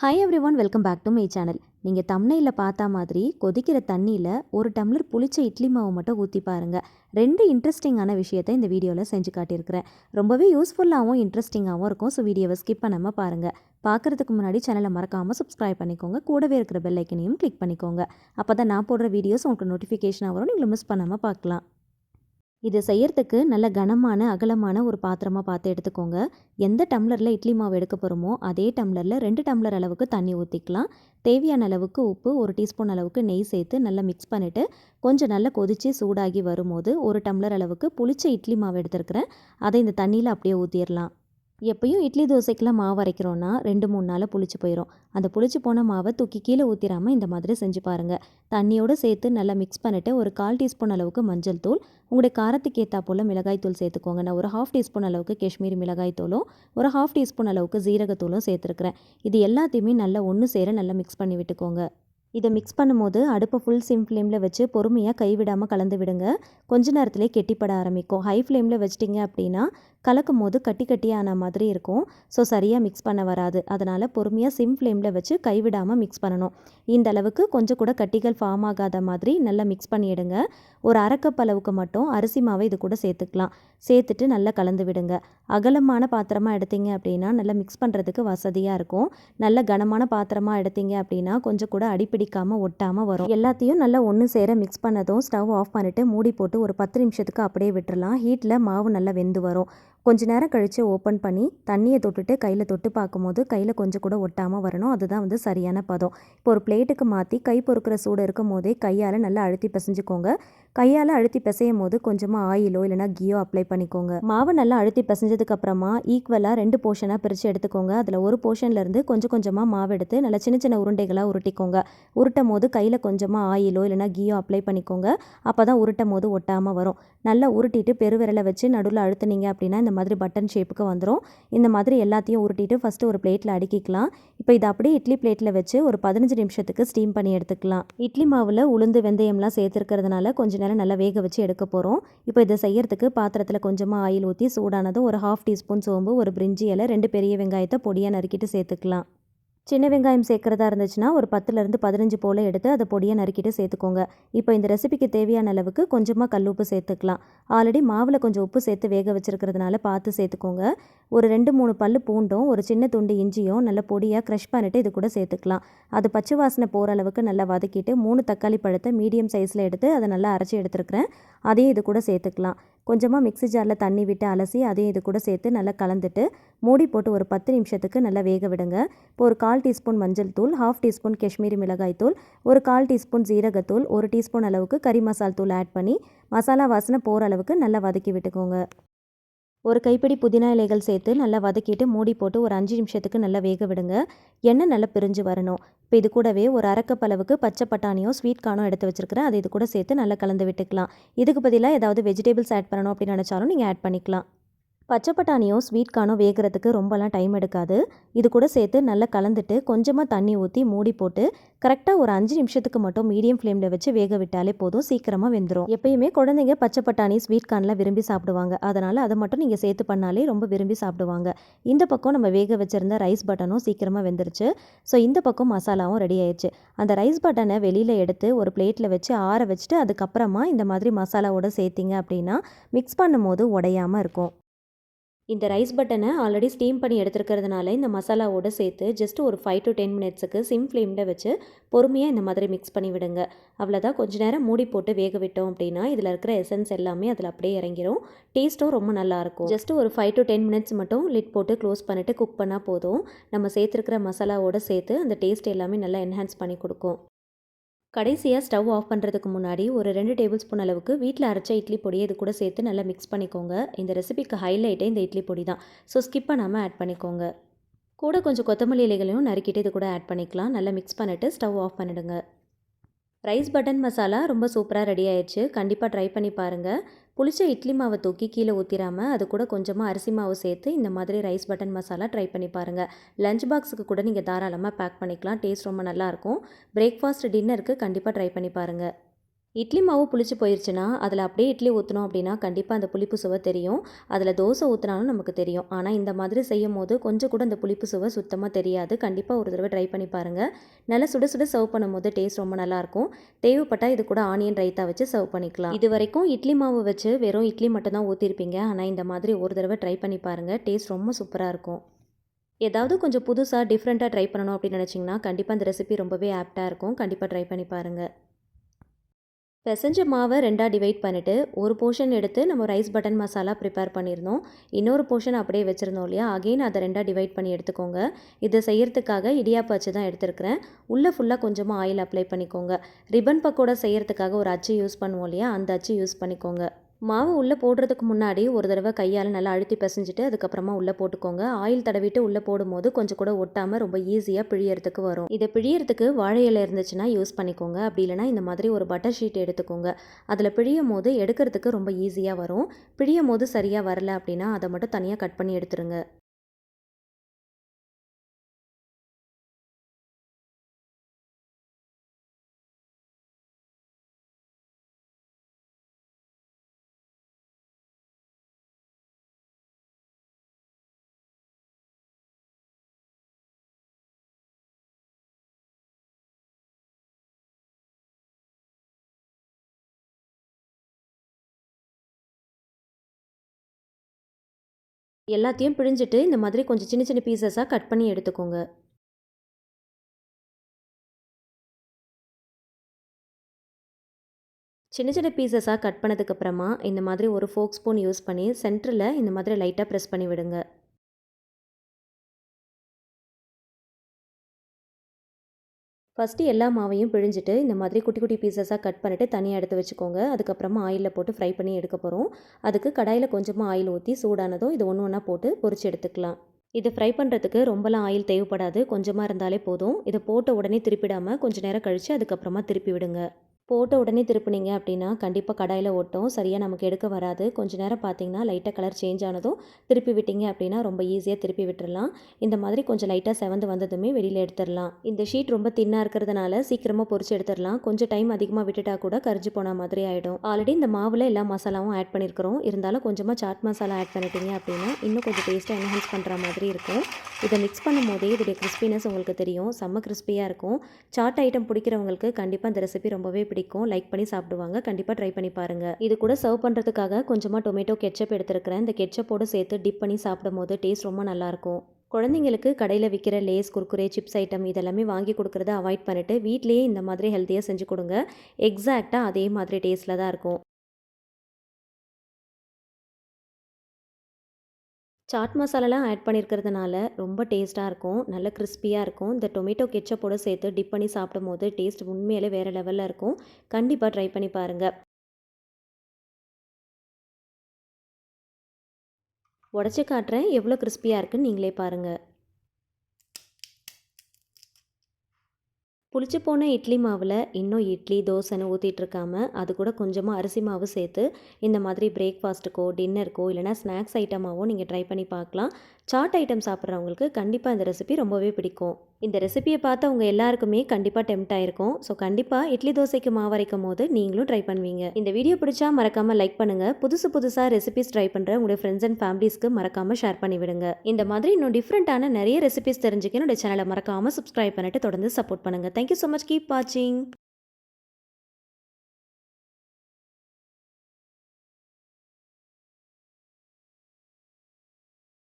Hi everyone, welcome back to my channel. நீங்கள் தம்ப்நெயிலில் பார்த்த மாதிரி கொதிக்கிற தண்ணியில் ஒரு டம்ளர் புளிச்ச இட்லி மாவு மட்டும் ஊற்றி பாருங்கள். ரெண்டு இன்ட்ரெஸ்டிங்கான விஷயத்தை இந்த வீடியோவில் செஞ்சு காட்டியிருக்கிறேன். ரொம்பவே யூஸ்ஃபுல்லாகவும் இன்ட்ரெஸ்டிங்காகவும் இருக்கும். ஸோ வீடியோவை ஸ்கிப் பண்ணாமல் பாருங்கள். பார்க்குறதுக்கு முன்னாடி சேனலை மறக்காமல் சப்ஸ்கிரைப் பண்ணிக்கோங்க. கூடவே இருக்கிற பெல் ஐக்கனையும் கிளிக் பண்ணிக்கோங்க. அப்போ தான் நான் போடுற வீடியோஸ் உங்களுக்கு நோட்டிஃபிகேஷனாக வரும். நீங்கள் மிஸ் பண்ணாமல் பார்க்கலாம். இது செய்யறதுக்கு நல்ல கனமான அகலமான ஒரு பாத்திரமாக பார்த்து எடுத்துக்கோங்க. எந்த டம்ளரில் இட்லி மாவு எடுக்க போகிறோமோ அதே டம்ளரில் 2 டம்ளர் அளவுக்கு தண்ணி ஊற்றிக்கலாம். தேவையான அளவுக்கு உப்பு, 1 டீஸ்பூன் அளவுக்கு நெய் சேர்த்து நல்லா மிக்ஸ் பண்ணிவிட்டு கொஞ்சம் நல்லா கொதித்து சூடாகி வரும்போது 1 டம்ளர் அளவுக்கு புளிச்ச இட்லி மாவு எடுத்துருக்கிறேன். அதை இந்த தண்ணியில் அப்படியே ஊற்றிடலாம். எப்பயும் இட்லி தோசைக்கெலாம் மாவு அரைக்கிறோன்னா 2-3 நாளில் புளிச்சு போயிடும். அந்த புளிச்சு போன மாவை தூக்கி கீழே ஊற்றிடாமல் இந்த மாதிரி செஞ்சு பாருங்கள். தண்ணியோடு சேர்த்து நல்லா மிக்ஸ் பண்ணிவிட்டு ஒரு 1/4 டீஸ்பூன் அளவுக்கு மஞ்சள் தூள், உங்களுடைய காரத்துக்கு ஏற்றா போல் மிளகாய் தூள் சேர்த்துக்கோங்க. நான் ஒரு 1/2 டீஸ்பூன் அளவுக்கு காஷ்மீரி மிளகாய் தூளும் ஒரு 1/2 டீஸ்பூன் அளவுக்கு ஜீரகத்தூளும் சேர்த்துருக்கிறேன். இது எல்லாத்தையுமே நல்லா ஒன்று சேர நல்லா மிக்ஸ் பண்ணி விட்டுக்கோங்க. இதை மிக்ஸ் பண்ணும்போது அடுப்பை ஃபுல் சிம் ஃப்ளேமில் வச்சு பொறுமையாக கைவிடாமல் கலந்து விடுங்க. கொஞ்ச நேரத்திலே கெட்டிப்பட ஆரம்பிக்கும். ஹை ஃப்ளேமில் வச்சிட்டிங்க அப்படின்னா கலக்கும் போது கட்டி கட்டியான மாதிரி இருக்கும். ஸோ சரியாக மிக்ஸ் பண்ண வராது. அதனால் பொறுமையாக சிம் ஃப்ளேமில் வச்சு கைவிடாமல் மிக்ஸ் பண்ணணும். இந்த அளவுக்கு கொஞ்சம் கூட கட்டிகள் ஃபார்ம் ஆகாத மாதிரி நல்லா மிக்ஸ் பண்ணிவிடுங்க. ஒரு 1/2 கப் அளவுக்கு மட்டும் அரிசி மாவை இது கூட சேர்த்துக்கலாம். சேர்த்துட்டு நல்லா கலந்து விடுங்க. அகலமான பாத்திரமாக எடுத்தீங்க அப்படின்னா நல்லா மிக்ஸ் பண்ணுறதுக்கு வசதியாக இருக்கும். நல்ல கனமான பாத்திரமாக எடுத்தீங்க அப்படின்னா கொஞ்சம் கூட அடிப்பிடிக்காமல் ஒட்டாமல் வரும். எல்லாத்தையும் நல்லா ஒன்று சேர மிக்ஸ் பண்ணதும் ஸ்டவ் ஆஃப் பண்ணிவிட்டு மூடி போட்டு ஒரு 10 நிமிஷத்துக்கு அப்படியே விட்டுறலாம். ஹீட்டில் மாவு நல்லா வெந்து வரும். கொஞ்ச நேரம் கழித்து ஓப்பன் பண்ணி தண்ணியை தொட்டுட்டு கையில் தொட்டு பார்க்கும்போது கையில் கொஞ்சம் கூட ஒட்டாமல் வரணும். அதுதான் சரியான பதம். இப்போ ஒரு பிளேட்டுக்கு மாற்றி கை பொறுக்கிற சூடு இருக்கும் போதே கையால் நல்லா அழுத்தி பிசைஞ்சுக்கோங்க. கையால் அழுத்தி பிசையும் போது கொஞ்சமாக ஆயிலோ இல்லைனா கீயோ அப்ளை பண்ணிக்கோங்க. மாவு நல்லா அழுத்தி பிசைஞ்சதுக்கு அப்புறமா ஈக்குவலாக 2 போர்ஷனாக பிரித்து எடுத்துக்கோங்க. அதில் ஒரு போர்ஷன்லேருந்து கொஞ்சம் கொஞ்சமாக மாவு எடுத்து நல்லா சின்ன சின்ன உருண்டைகளாக உருட்டிக்கோங்க. உருட்டும் போது கையில் கொஞ்சமாக ஆயிலோ இல்லைனா கீயோ அப்ளை பண்ணிக்கோங்க. அப்போ தான் உருட்டும் போது ஒட்டாமல் வரும். நல்லா உருட்டிட்டு பெருவிரலை வச்சு நடுவில் அழுத்துனீங்க அப்படின்னா இந்த மாதிரி பட்டன் ஷேப்புக்கு வந்துடும். இந்த மாதிரி எல்லாத்தையும் உருட்டிட்டு ஃபஸ்ட்டு ஒரு பிளேட்டில் அடுக்கிக்கலாம். இப்போ இதை அப்படியே இட்லி பிளேட்டில் வச்சு ஒரு 15 நிமிஷத்துக்கு ஸ்டீம் பண்ணி எடுத்துக்கலாம். இட்லி மாவில் உளுந்து வெந்தயம்லாம் சேர்த்துருக்கிறதுனால கொஞ்சம் நேரம் நல்லா வேக வச்சு எடுக்க போகிறோம். இப்போ இதை செய்யறதுக்கு பாத்திரத்தில் கொஞ்சமாக ஆயில் ஊற்றி சூடானதும் ஒரு 1/2 டீஸ்பூன் சோம்பு, ஒரு பிரிஞ்சி இலை, 2 பெரிய வெங்காயத்தை பொடியாக நறுக்கிட்டு சேர்த்துக்கலாம். சின்ன வெங்காயம் சேர்க்குறதா இருந்துச்சுன்னா ஒரு 10லேருந்து 15 போல் எடுத்து அதை பொடியாக நறுக்கிட்டு சேர்த்துக்கோங்க. இப்போ இந்த ரெசிபிக்கு தேவையான அளவுக்கு கொஞ்சமாக கல்லுப்பு சேர்த்துக்கலாம். ஆல்ரெடி மாவில் கொஞ்சம் உப்பு சேர்த்து வேக வச்சுருக்கிறதுனால பார்த்து சேர்த்துக்கோங்க. ஒரு 2-3 பல்லு பூண்டும் ஒரு சின்ன துண்டு இஞ்சியும் நல்லா பொடியாக க்ரஷ் பண்ணிவிட்டு இது கூட சேர்த்துக்கலாம். அது பச்சை வாசனை போகிற அளவுக்கு நல்லா வதக்கிட்டு 3 தக்காளி பழத்தை மீடியம் சைஸில் எடுத்து அதை நல்லா அரைச்சி எடுத்துருக்கிறேன். அதையும் இது கூட சேர்த்துக்கலாம். கொஞ்சமாக மிக்ஸி ஜாரில் தண்ணி விட்டு அலசி அதையும் இது கூட சேர்த்து நல்லா கலந்துட்டு மூடி போட்டு ஒரு 10 நிமிஷத்துக்கு நல்லா வேக விடுங்க. இப்போ ஒரு 1/4 டீஸ்பூன் மஞ்சள் தூள், 1/2 டீஸ்பூன் காஷ்மீரி மிளகாய் தூள், ஒரு 1/4 டீஸ்பூன் ஜீரகத்தூள், 1 டீஸ்பூன் அளவுக்கு கறி மசால் தூள் ஆட் பண்ணி மசாலா வாசனை போகிற அளவுக்கு நல்லா வதக்கி விட்டுக்கோங்க. ஒரு கைப்பிடி புதினா இலைகள் சேர்த்து நல்லா வதக்கிட்டு மூடி போட்டு ஒரு 5 நிமிஷத்துக்கு நல்லா வேக விடுங்க. எண்ணெய் நல்லா பிரிஞ்சு வரணும். இப்போ இது கூடவே ஒரு 1/2 கப் அளவுக்கு பச்சை பட்டாணியும் ஸ்வீட் கார்னும் எடுத்து வச்சுருக்கிறேன். அதை இது கூட சேர்த்து நல்லா கலந்து விட்டுக்கலாம். இதுக்கு பதிலாக ஏதாவது வெஜிடபிள்ஸ் ஆட் பண்ணணும் அப்படின்னு நினச்சாலும் நீங்கள் ஆட் பண்ணிக்கலாம். பச்சை பட்டாணியும் ஸ்வீட் கார்னும் வேகிறதுக்கு ரொம்பலாம் டைம் எடுக்காது. இது கூட சேர்த்து நல்லா கலந்துட்டு கொஞ்சமாக தண்ணி ஊற்றி மூடி போட்டு கரெக்டாக ஒரு 5 நிமிஷத்துக்கு மட்டும் மீடியம் ஃப்ளேமில் வச்சு வேக விட்டாலே போதும், சீக்கிரமாக வெந்துடும். எப்பயுமே குழந்தைங்க பச்சை பட்டாணி ஸ்வீட் கார்னில் விரும்பி சாப்பிடுவாங்க. அதனால் அதை மட்டும் நீங்கள் சேர்த்து பண்ணாலே ரொம்ப விரும்பி சாப்பிடுவாங்க. இந்த பக்கம் நம்ம வேக வச்சுருந்த ரைஸ் பட்டனும் சீக்கிரமாக வெந்துருச்சு. ஸோ இந்த பக்கம் மசாலாவும் ரெடி ஆயிடுச்சு. அந்த ரைஸ் பட்டனை வெளியில் எடுத்து ஒரு பிளேட்டில் வச்சு ஆற வச்சுட்டு அதுக்கப்புறமா இந்த மாதிரி மசாலாவோட சேர்த்திங்க அப்படின்னா மிக்ஸ் பண்ணும் போது உடையாமல் இருக்கும். இந்த ரைஸ் பட்டனை ஆல்ரெடி ஸ்டீம் பண்ணி எடுத்துருக்கிறதுனால இந்த மசாலாவோடு சேர்த்து ஜஸ்ட் ஒரு 5 to 10 மினிட்ஸுக்கு சிம் ஃப்ளேமில் வச்சு பொறுமையாக இந்த மாதிரி மிக்ஸ் பண்ணி விடுங்க. அவ்வளோதான். கொஞ்ச நேரம் மூடி போட்டு வேக விட்டோம் அப்படின்னா இதில் இருக்கிற எசன்ஸ் எல்லாமே அதில் அப்படியே இறங்கிடும். டேஸ்ட்டும் ரொம்ப நல்லாயிருக்கும். ஜஸ்ட் ஒரு 5 to 10 மினிட்ஸ் மட்டும் லிட் போட்டு க்ளோஸ் பண்ணிவிட்டு குக் பண்ணால் போதும். நம்ம சேர்த்துருக்கிற மசாலாவோடு சேர்த்து அந்த டேஸ்ட் எல்லாமே நல்லா என்ஹான்ஸ் பண்ணி கொடுக்கும். கடைசியாக ஸ்டவ் ஆஃப் பண்ணுறதுக்கு முன்னாடி ஒரு 2 டேபிள் ஸ்பூன் அளவுக்கு வீட்டில் அரைச்ச இட்லி பொடியை இது கூட சேர்த்து நல்லா மிக்ஸ் பண்ணிக்கோங்க. இந்த ரெசிபிக்கு ஹைலைட்டே இந்த இட்லி பொடி தான். ஸோ ஸ்கிப் பண்ணாமல் ஆட் பண்ணிக்கோங்க. கூட கொஞ்சம் கொத்தமல்லி இலைகளையும் நறுக்கிட்டு இது கூட ஆட் பண்ணிக்கலாம். நல்லா மிக்ஸ் பண்ணிவிட்டு ஸ்டவ் ஆஃப் பண்ணிவிடுங்க. ரைஸ் பட்டன் மசாலா ரொம்ப சூப்பராக ரெடி ஆயிடுச்சு. கண்டிப்பாக ட்ரை பண்ணி பாருங்கள். புளிச்ச இட்லி மாவை தூக்கி கீழே ஊற்றிடாமல் அது கூட கொஞ்சமாக அரிசி மாவு சேர்த்து இந்த மாதிரி ரைஸ் பட்டன் மசாலா ட்ரை பண்ணி பாருங்கள். லஞ்ச் பாக்ஸுக்கு கூட நீங்கள் தாராளமாக பேக் பண்ணிக்கலாம். டேஸ்ட் ரொம்ப நல்லாயிருக்கும். பிரேக்ஃபாஸ்ட் டின்னருக்கு கண்டிப்பாக ட்ரை பண்ணி பாருங்கள். இட்லி மாவு புளிச்சு போயிருச்சுன்னா, அதில அப்படியே இட்லி ஊத்துனோம் அப்படின்னா, கண்டிப்பா அந்த புளிப்பு சுவை தெரியும். அதில தோசை ஊத்துனாலும் நமக்கு தெரியும். ஆனா, இந்த மாதிரி செய்யும்போது கொஞ்சம் கூட அந்த புளிப்பு சுவை சுத்தமா தெரியாது. கண்டிப்பா ஒரு தடவ ட்ரை பண்ணி பாருங்க. நல்லா சுட சுட சர்வ் பண்ணும்போது டேஸ்ட் ரொம்ப நல்லாயிருக்கும். தேவைப்பட்டா இது கூட ஆனியன் ரைத்தா வச்சு சர்வ் பண்ணிக்கலாம். இதுவரைக்கும் இட்லி மாவு வச்சு வெறும் இட்லி மட்டும் தான் ஊத்தியிருப்பீங்க. ஆனா, இந்த மாதிரி ஒரு தடவ ட்ரை பண்ணி பாருங்க. டேஸ்ட் ரொம்ப சூப்பரா இருக்கும். ஏதாவது கொஞ்சம் புதுசா டிஃப்ரெண்ட்டா ட்ரை பண்ணணும் அப்படின்னு நினச்சிங்கன்னா, கண்டிப்பா இந்த ரெசிபி ரொம்பவே ஆப்ட்டா இருக்கும். கண்டிப்பா ட்ரை பண்ணி பாருங்க. பெசஞ்ச மாவை 2ஆ டிவைட் பண்ணிவிட்டு ஒரு போர்ஷன் எடுத்து நம்ம ரைஸ் பட்டன் மசாலா ப்ரிப்பேர் பண்ணியிருந்தோம். இன்னொரு போர்ஷன் அப்படியே வச்சுருந்தோம் இல்லையா, அகெயின் அதை 2ஆ டிவைட் பண்ணி எடுத்துக்கோங்க. இதை செய்யறதுக்காக இடியாப்ப அச்சு தான் எடுத்துருக்கிறேன். உள்ளே ஃபுல்லாக கொஞ்சமாக ஆயில் அப்ளை பண்ணிக்கோங்க. ரிப்பன் பக்கோடா செய்யறதுக்காக ஒரு அச்சு யூஸ் பண்ணுவோம் இல்லையா, அந்த அச்சு யூஸ் பண்ணிக்கோங்க. மாவு உள்ளே போடுறதுக்கு முன்னாடி ஒரு தடவை கையால் நல்லா அழுத்தி பிசைஞ்சிட்டு அதுக்கப்புறமா உள்ளே போட்டுக்கோங்க. ஆயில் தடவிட்டு உள்ளே போடும்போது கொஞ்சம் கூட ஒட்டாமல் ரொம்ப ஈஸியாக பிழியறதுக்கு வரும். இதை பிழியறதுக்கு வாழை இலை இருந்துச்சுன்னா யூஸ் பண்ணிக்கோங்க. அப்படி இல்லைனா இந்த மாதிரி ஒரு பட்டர் ஷீட் எடுத்துக்கோங்க. அதில் பிழியும் போது எடுக்கிறதுக்கு ரொம்ப ஈஸியாக வரும். பிழியும் போது சரியாக வரல அப்படின்னா அதை மட்டும் தனியாக கட் பண்ணி எடுத்துருங்க. எல்லாத்தையும் பிழிஞ்சிட்டு இந்த மாதிரி கொஞ்சம் சின்ன சின்ன பீசஸாக கட் பண்ணி எடுத்துக்கோங்க. சின்ன சின்ன பீசஸாக கட் பண்ணதுக்கப்புறமா இந்த மாதிரி ஒரு ஃபோக் ஸ்பூன் யூஸ் பண்ணி சென்டரில் இந்த மாதிரி லைட்டாக ப்ரெஸ் பண்ணி விடுங்க. ஃபஸ்ட்டு எல்லா மாவையும் பிழிஞ்சிட்டு இந்த மாதிரி குட்டி குட்டி பீசஸாக கட் பண்ணிவிட்டு தனியாக எடுத்து வச்சுக்கோங்க. அதுக்கப்புறமா ஆயிலில் போட்டு ஃப்ரை பண்ணி எடுக்க போகிறோம். அதுக்கு கடாயில் கொஞ்சமாக ஆயில் ஊற்றி சூடானதும் இது ஒன்று ஒன்றா போட்டு பொரிச்சு எடுத்துக்கலாம். இது ஃப்ரை பண்ணுறதுக்கு ரொம்பலாம் ஆயில் தேவைப்படாது. கொஞ்சமாக இருந்தாலே போதும். இதை போட்ட உடனே திருப்பிடாமல் கொஞ்சம் நேரம் கழித்து அதுக்கப்புறமா திருப்பி விடுங்க. போட்ட உடனே திருப்புனீங்க அப்படின்னா கண்டிப்பாக கடாயில் ஒட்டும். சரியாக நமக்கு எடுக்க வராது. கொஞ்சம் நேரம் பார்த்தீங்கன்னா லைட்டாக கலர் சேஞ்ச் ஆனதும் திருப்பி விட்டீங்க அப்படின்னா ரொம்ப ஈஸியாக திருப்பி விட்டுறலாம். இந்த மாதிரி கொஞ்சம் லைட்டாக செவந்து வந்ததுமே வெளியில் எடுத்துடலாம். இந்த ஷீட் ரொம்ப தின்னாக இருக்கிறதுனால சீக்கிரமாக பொரிச்சு எடுத்துடலாம். கொஞ்சம் டைம் அதிகமாக விட்டுட்டா கூட கரிஞ்சு போன மாதிரி ஆகிடும். ஆல்ரெடி இந்த மாவில் எல்லா மசாலாவும் ஆட் பண்ணியிருக்கிறோம். இருந்தாலும் கொஞ்சமாக சாட் மசாலா ஆட் பண்ணிட்டீங்க அப்படின்னா இன்னும் கொஞ்சம் டேஸ்ட்டாக என்ஹான்ஸ் பண்ணுற மாதிரி இருக்கும். இதை மிக்ஸ் பண்ணும் போதே இதோடைய கிறிஸ்பினஸ் உங்களுக்கு தெரியும். செம்ம கிறிஸ்பியாக இருக்கும். சாட் ஐட்டம் பிடிக்கிறவங்களுக்கு கண்டிப்பாக இந்த ரெசிபி ரொம்பவே பிடிக்கும். லைக் பண்ணி சாப்பிடுவாங்க. கண்டிப்பாக ட்ரை பண்ணி பாருங்கள். இது கூட சர்வ் பண்ணுறதுக்காக கொஞ்சமாக டொமேட்டோ கெட்சப் எடுத்துருக்கிறேன். இந்த கெட்சப்போடு சேர்த்து டிப் பண்ணி சாப்பிடும் போது டேஸ்ட் ரொம்ப நல்லாயிருக்கும். குழந்தைங்களுக்கு கடையில் விற்கிற லேஸ், குர்குரே, சிப்ஸ் ஐட்டம் இதெல்லாமே வாங்கி கொடுக்குறத அவாய்ட் பண்ணிவிட்டு வீட்லேயே இந்த மாதிரி ஹெல்த்தியாக செஞ்சு கொடுங்க. எக்ஸாக்டாக அதே மாதிரி டேஸ்ட்டில் தான் இருக்கும். சாட் மசாலாலாம் ஆட் பண்ணியிருக்கிறதுனால ரொம்ப டேஸ்ட்டாக இருக்கும். நல்ல கிறிஸ்பியாக இருக்கும். இந்த டொமேட்டோ கெட்சப்போட சேர்த்து டிப் பண்ணி சாப்பிடும்போது டேஸ்ட் உண்மையிலே வேறு லெவலில் இருக்கும். கண்டிப்பாக ட்ரை பண்ணி பாருங்கள். உடச்சி காட்டுறேன் எவ்வளோ கிறிஸ்பியாக இருக்குன்னு நீங்களே பாருங்கள். புளிச்சு போன இட்லி மாவில் இன்னும் இட்லி தோசைன்னு ஊற்றிட்டு இருக்காம அது கூட கொஞ்சமாக அரிசி மாவு சேர்த்து இந்த மாதிரி பிரேக்ஃபாஸ்ட்டுக்கோ டின்னருக்கோ இல்லைனா ஸ்நாக்ஸ் ஐட்டமாகவோ நீங்கள் ட்ரை பண்ணி பார்க்கலாம். சாட் ஐட்டம் சாப்பிட்றவங்களுக்கு கண்டிப்பாக இந்த ரெசிபி ரொம்பவே பிடிக்கும். இந்த ரெசிபியை பார்த்து அவங்க எல்லாருக்குமே கண்டிப்பாக டெம்ட் ஆயிருக்கும். ஸோ கண்டிப்பாக இட்லி தோசைக்கு மாவு அரைக்கும் போது நீங்களும் ட்ரை பண்ணுவீங்க. இந்த வீடியோ பிடிச்சா மறக்காமல் லைக் பண்ணுங்கள். புதுசாக ரெசிபிஸ் ட்ரை பண்ணுற உங்களுடைய ஃப்ரெண்ட்ஸ் அண்ட் ஃபேமிலிஸ்க்கு மறக்காமல் ஷேர் பண்ணி விடுங்க. இந்த மாதிரி இன்னும் டிஃப்ரெண்ட்டான நிறைய ரெசிபிஸ் தெரிஞ்சுக்க என்னோட சேனலை மறக்காமல் சப்ஸ்கிரைப் பண்ணிட்டு தொடர்ந்து சப்போர்ட் பண்ணுங்கள். Thank you so much. கீப் வாட்சிங்.